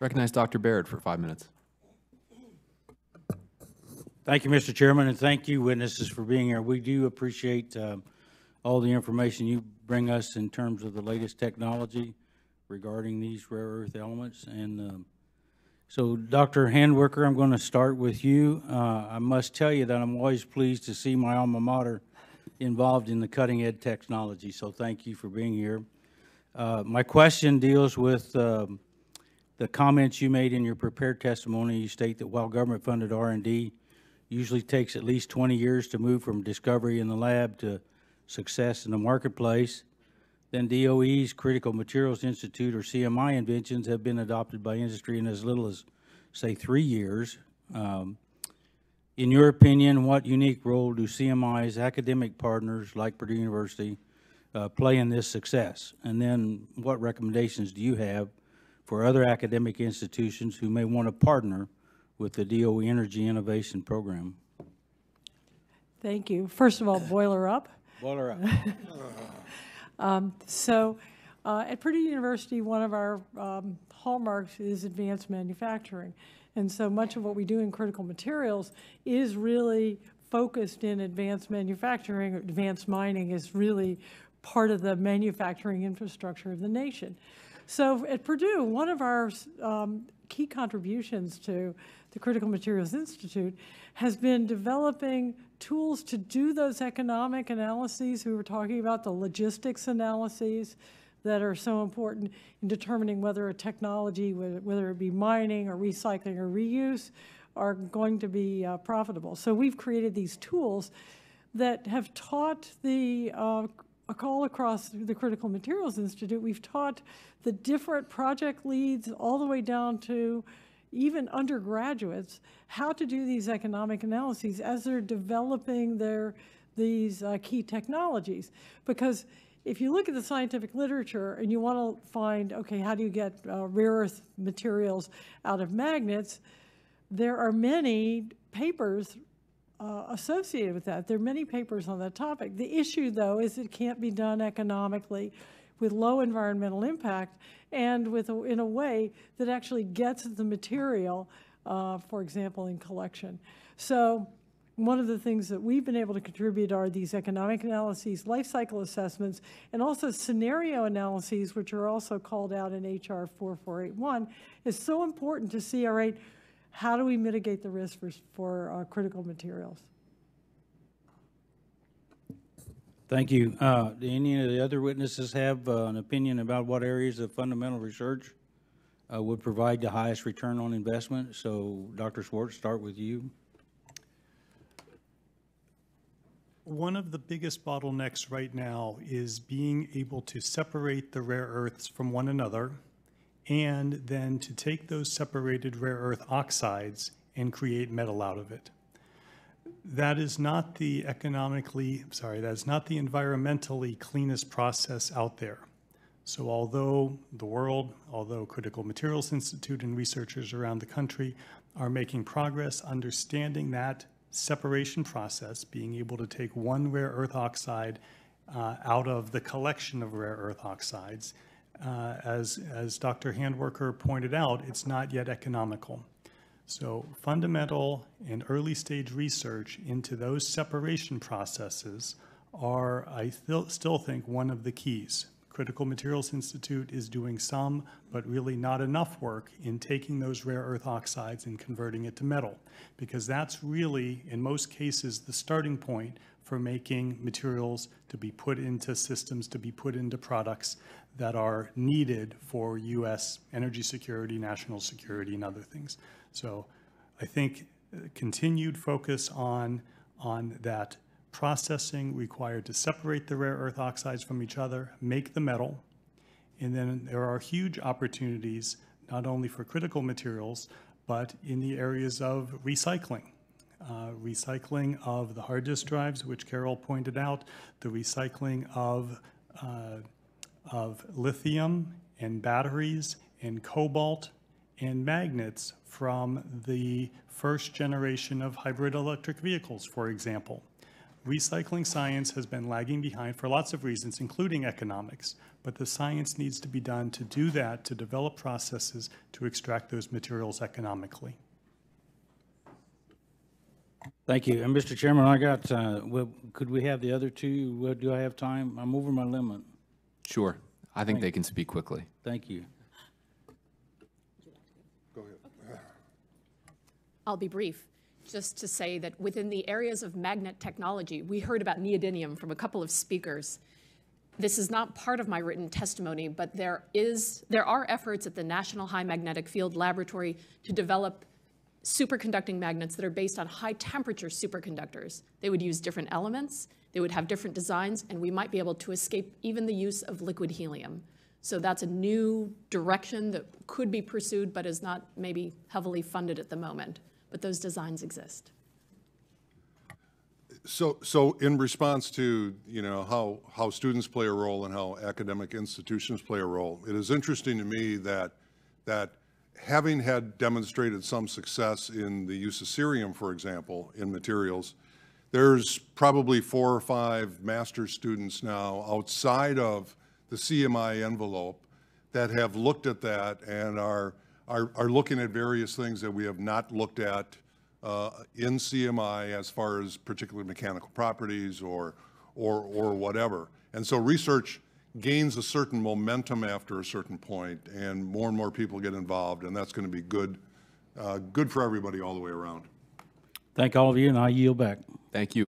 Recognize Dr. Baird for 5 minutes. Thank you, Mr. Chairman, and thank you, witnesses, for being here. We do appreciate all the information you bring us in terms of the latest technology regarding these rare earth elements. And so, Dr. Handwerker, I'm going to start with you. I must tell you that I'm always pleased to see my alma mater involved in the cutting-edge technology, so thank you for being here. My question deals with the comments you made in your prepared testimony. You state that while government-funded R&D usually takes at least 20 years to move from discovery in the lab to success in the marketplace, then DOE's Critical Materials Institute, or CMI, inventions have been adopted by industry in as little as, say, 3 years. In your opinion, what unique role do CMI's academic partners, like Purdue University, play in this success? And then what recommendations do you have for other academic institutions who may want to partner with the DOE Energy Innovation Program? Thank you. First of all, boiler up. Boiler up. At Purdue University, one of our hallmarks is advanced manufacturing. And so much of what we do in critical materials is really focused in advanced manufacturing. Advanced mining is really part of the manufacturing infrastructure of the nation. So at Purdue, one of our key contributions to the Critical Materials Institute has been developing tools to do those economic analyses. We were talking about the logistics analyses that are so important in determining whether a technology, whether it be mining or recycling or reuse, are going to be profitable. So we've created these tools that have taught all across the Critical Materials Institute. We've taught the different project leads all the way down to even undergraduates how to do these economic analyses as they're developing these key technologies. Because if you look at the scientific literature and you want to find, okay, how do you get rare earth materials out of magnets, there are many papers associated with that. There are many papers on that topic. The issue, though, is it can't be done economically with low environmental impact and in a way that actually gets the material, for example, in collection. So one of the things that we've been able to contribute are these economic analyses, life cycle assessments, and also scenario analyses, which are also called out in HR 4481. It's so important to see, all right, how do we mitigate the risk for critical materials? Thank you. Do any of the other witnesses have an opinion about what areas of fundamental research would provide the highest return on investment? So, Dr. Schwartz, start with you. One of the biggest bottlenecks right now is being able to separate the rare earths from one another and then to take those separated rare earth oxides and create metal out of it. That is not the environmentally cleanest process out there. So although Critical Materials Institute and researchers around the country are making progress understanding that separation process, being able to take one rare earth oxide out of the collection of rare earth oxides, as Dr. Handwerker pointed out, it's not yet economical. So fundamental and early stage research into those separation processes are, I still think, one of the keys. Critical Materials Institute is doing some, but really not enough work in taking those rare earth oxides and converting it to metal, because that's really, in most cases, the starting point for making materials to be put into systems, to be put into products that are needed for U.S. energy security, national security, and other things. So I think continued focus on that processing required to separate the rare earth oxides from each other, make the metal, and then there are huge opportunities not only for critical materials, but in the areas of recycling. Recycling of the hard disk drives, which Carol pointed out, the recycling of lithium and batteries and cobalt and magnets from the first generation of hybrid electric vehicles, for example. Recycling science has been lagging behind for lots of reasons, including economics, but the science needs to be done to do that, to develop processes to extract those materials economically. Thank you. And Mr. Chairman, I got, could we have the other two? Do I have time? I'm over my limit. Sure. I think they can speak quickly. Thank you. Go ahead. I'll be brief, just to say that within the areas of magnet technology, we heard about neodymium from a couple of speakers. This is not part of my written testimony, but there are efforts at the National High Magnetic Field Laboratory to develop superconducting magnets that are based on high-temperature superconductors. They would use different elements, they would have different designs, and we might be able to escape even the use of liquid helium. So that's a new direction that could be pursued, but is not maybe heavily funded at the moment. But those designs exist. So in response to, how students play a role and how academic institutions play a role, it is interesting to me that having had demonstrated some success in the use of cerium, for example, in materials, there's probably 4 or 5 master's students now outside of the CMI envelope that have looked at that and are looking at various things that we have not looked at in CMI as far as particularly mechanical properties or whatever. And so research gains a certain momentum after a certain point, and more people get involved, and that's going to be good for everybody all the way around. Thank all of you, and I yield back. Thank you.